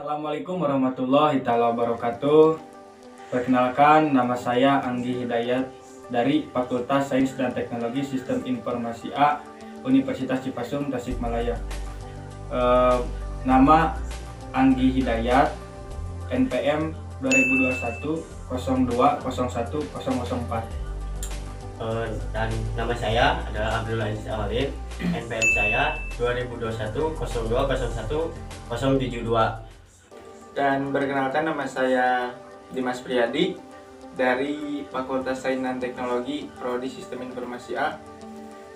Assalamualaikum warahmatullahi wabarakatuh. Perkenalkan, nama saya Anggi Hidayat dari Fakultas Sains dan Teknologi Sistem Informasi A Universitas Cipasung, Tasikmalaya. Nama Anggi Hidayat, NPM 2021 02 01 004. Dan nama saya adalah Abdul Aziz Awalin, NPM saya 2021 02 01 072. Dan perkenalkan, nama saya Dimas Priyadi dari Fakultas Sains dan Teknologi Prodi Sistem Informasi A,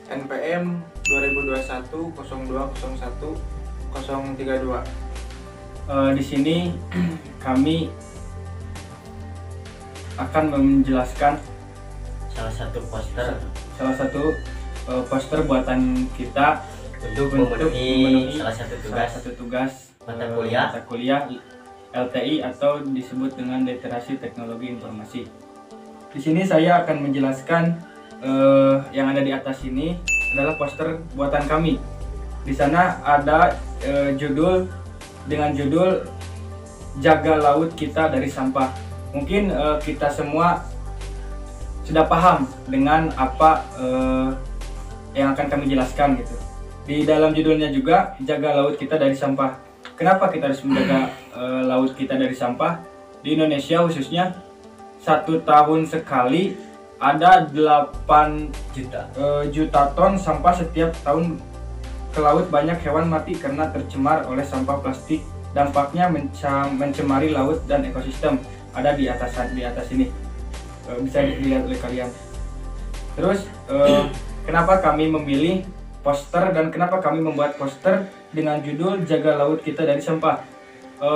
NPM 2021 02 01 032. Di sini kami akan menjelaskan Salah satu poster buatan kita untuk memenuhi salah satu tugas mata kuliah LTI atau disebut dengan Literasi Teknologi Informasi. Di sini saya akan menjelaskan yang ada di atas ini adalah poster buatan kami. Di sana ada judul Jaga Laut Kita dari Sampah. Mungkin kita semua sudah paham dengan apa yang akan kami jelaskan gitu. Di dalam judulnya juga jaga laut kita dari sampah. Kenapa kita harus menjaga laut kita dari sampah? Di Indonesia khususnya 1 tahun sekali ada 8 juta ton sampah setiap tahun ke laut. Banyak hewan mati karena tercemar oleh sampah plastik. Dampaknya mencemari laut dan ekosistem. Ada di atas ini. Bisa dilihat oleh kalian. Terus kenapa kami memilih poster dan kenapa kami membuat poster dengan judul Jaga Laut Kita dari Sampah?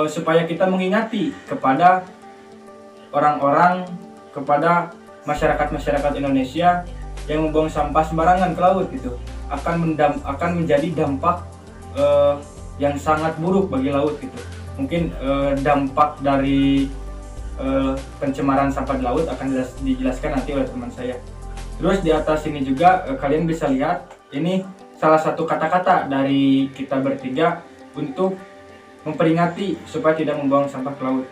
Supaya kita mengingati kepada orang-orang, kepada masyarakat Indonesia yang membuang sampah sembarangan ke laut gitu, akan menjadi dampak yang sangat buruk bagi laut gitu. Mungkin dampak dari pencemaran sampah di laut akan dijelaskan nanti oleh teman saya. Terus di atas ini juga kalian bisa lihat ini salah satu kata-kata dari kita bertiga untuk memperingati supaya tidak membuang sampah ke laut.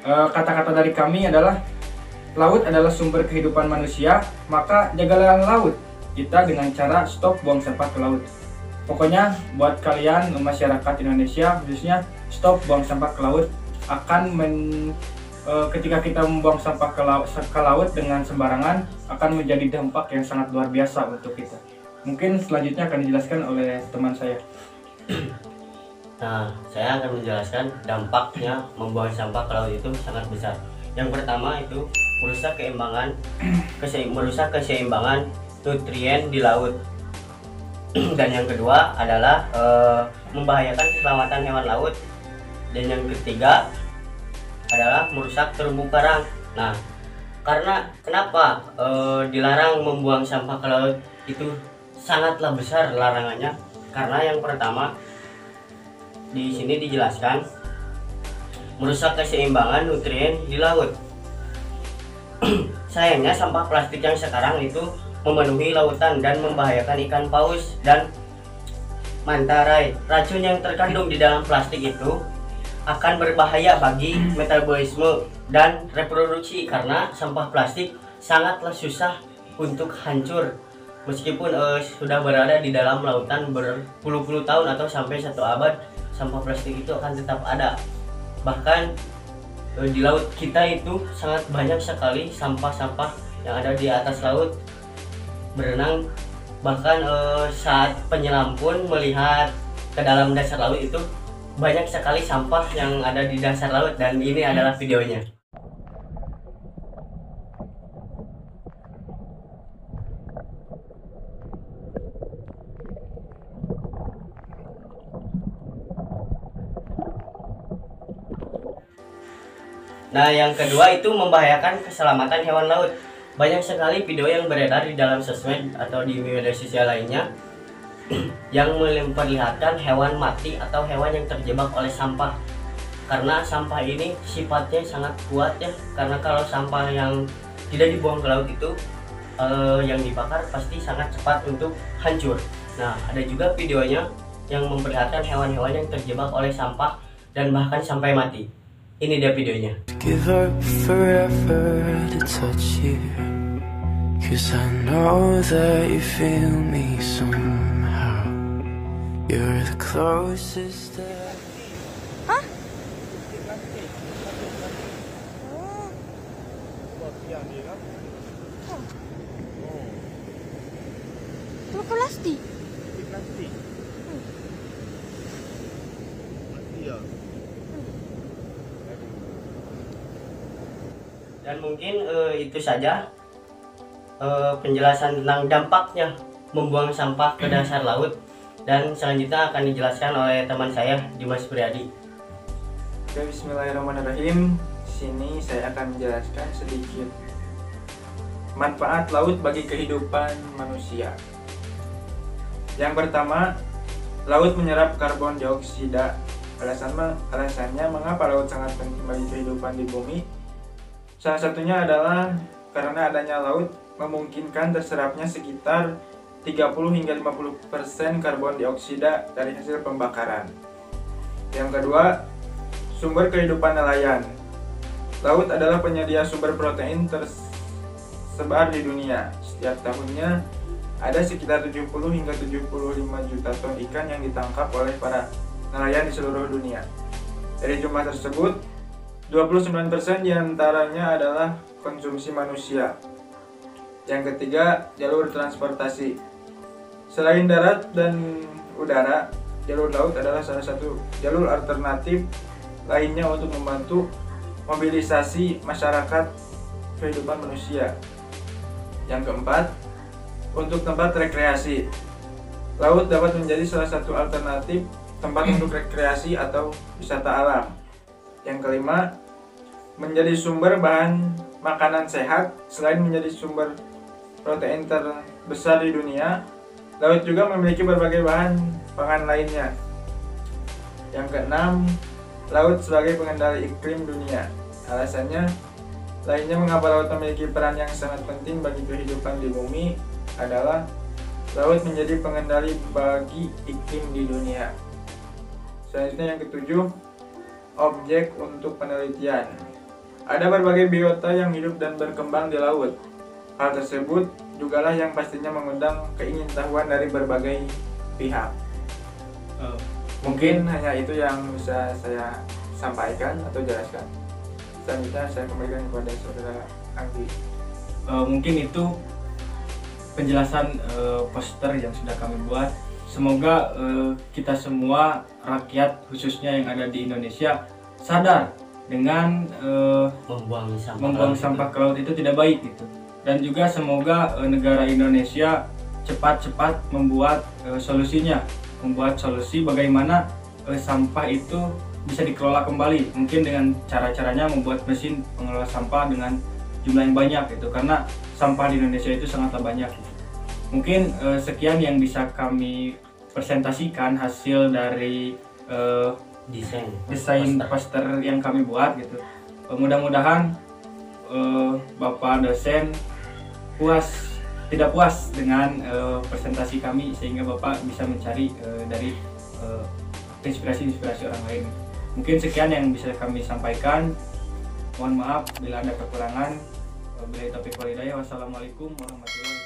Kata-kata dari kami adalah laut adalah sumber kehidupan manusia, maka jagalah laut kita dengan cara stop buang sampah ke laut. Pokoknya buat kalian masyarakat Indonesia khususnya, stop buang sampah ke laut. Ketika kita membuang sampah ke laut dengan sembarangan akan menjadi dampak yang sangat luar biasa untuk kita. Mungkin selanjutnya akan dijelaskan oleh teman saya. Nah, saya akan menjelaskan dampaknya membuang sampah ke laut itu sangat besar. Yang pertama itu merusak keseimbangan nutrien di laut. Dan yang kedua adalah membahayakan keselamatan hewan laut. Dan yang ketiga adalah merusak terumbu karang. Nah, kenapa dilarang membuang sampah ke laut itu sangatlah besar larangannya? Karena yang pertama di sini dijelaskan merusak keseimbangan nutrien di laut. Sayangnya sampah plastik yang sekarang itu memenuhi lautan dan membahayakan ikan paus dan manta rai. Racun yang terkandung di dalam plastik itu akan berbahaya bagi metabolisme dan reproduksi karena sampah plastik sangatlah susah untuk hancur. Meskipun sudah berada di dalam lautan berpuluh-puluh tahun atau sampai 1 abad, sampah plastik itu akan tetap ada. Bahkan di laut kita itu sangat banyak sekali sampah-sampah yang ada di atas laut berenang. Bahkan saat penyelam pun melihat ke dalam dasar laut itu banyak sekali sampah yang ada di dasar laut, dan ini adalah videonya. Nah, yang kedua itu membahayakan keselamatan hewan laut. Banyak sekali video yang beredar di dalam sosmed atau di media sosial lainnya yang memperlihatkan hewan mati atau hewan yang terjebak oleh sampah. Karena sampah ini sifatnya sangat kuat ya, karena kalau sampah yang tidak dibuang ke laut itu yang dibakar pasti sangat cepat untuk hancur. Nah, ada juga videonya yang memperlihatkan hewan-hewan yang terjebak oleh sampah dan bahkan sampai mati. Ini dia videonya. Give up forever to touch you, 'cause I know that you feel me somehow. You're the closest that plastik. Dan mungkin itu saja penjelasan tentang dampaknya membuang sampah ke dasar laut, dan selanjutnya akan dijelaskan oleh teman saya Dimas Priadi. Oke, bismillahirrahmanirrahim. Sini saya akan menjelaskan sedikit manfaat laut bagi kehidupan manusia. Yang pertama, laut menyerap karbon dioksida. Alasannya mengapa laut sangat penting bagi kehidupan di bumi? Salah satunya adalah karena adanya laut memungkinkan terserapnya sekitar 30 hingga 50% karbon dioksida dari hasil pembakaran. Yang kedua, sumber kehidupan nelayan. Laut adalah penyedia sumber protein tersebar di dunia. Setiap tahunnya ada sekitar 70 hingga 75 juta ton ikan yang ditangkap oleh para nelayan di seluruh dunia. Dari jumlah tersebut, 29% diantaranya adalah konsumsi manusia. Yang ketiga, jalur transportasi. Selain darat dan udara, jalur laut adalah salah satu jalur alternatif lainnya untuk membantu mobilisasi masyarakat kehidupan manusia. Yang keempat, untuk tempat rekreasi. Laut dapat menjadi salah satu alternatif tempat untuk rekreasi atau wisata alam. Yang kelima, menjadi sumber bahan makanan sehat. Selain menjadi sumber protein terbesar di dunia, laut juga memiliki berbagai bahan pangan lainnya. Yang keenam, laut sebagai pengendali iklim dunia. Alasannya lainnya mengapa laut memiliki peran yang sangat penting bagi kehidupan di bumi adalah laut menjadi pengendali bagi iklim di dunia. Selanjutnya yang ketujuh, objek untuk penelitian. Ada berbagai biota yang hidup dan berkembang di laut. Hal tersebut jugalah yang pastinya mengundang keingintahuan dari berbagai pihak. Mungkin hanya itu yang bisa saya sampaikan atau jelaskan. Selanjutnya saya kembalikan kepada saudara Anggi. Mungkin itu penjelasan poster yang sudah kami buat. Semoga kita semua rakyat khususnya yang ada di Indonesia sadar dengan membuang sampah ke laut itu tidak baik gitu. Dan juga semoga negara Indonesia cepat-cepat membuat solusinya, membuat solusi bagaimana sampah itu bisa dikelola kembali. Mungkin dengan cara-caranya membuat mesin pengelola sampah dengan jumlah yang banyak gitu, karena sampah di Indonesia itu sangatlah banyak gitu. Mungkin sekian yang bisa kami presentasikan hasil dari desain poster yang kami buat gitu. Mudah-mudahan Bapak dosen tidak puas dengan presentasi kami, sehingga Bapak bisa mencari dari inspirasi orang lain. Mungkin sekian yang bisa kami sampaikan. Mohon maaf bila ada kekurangan. Wabillahi taufiq wal hidayah. Wassalamualaikum warahmatullahi wabarakatuh.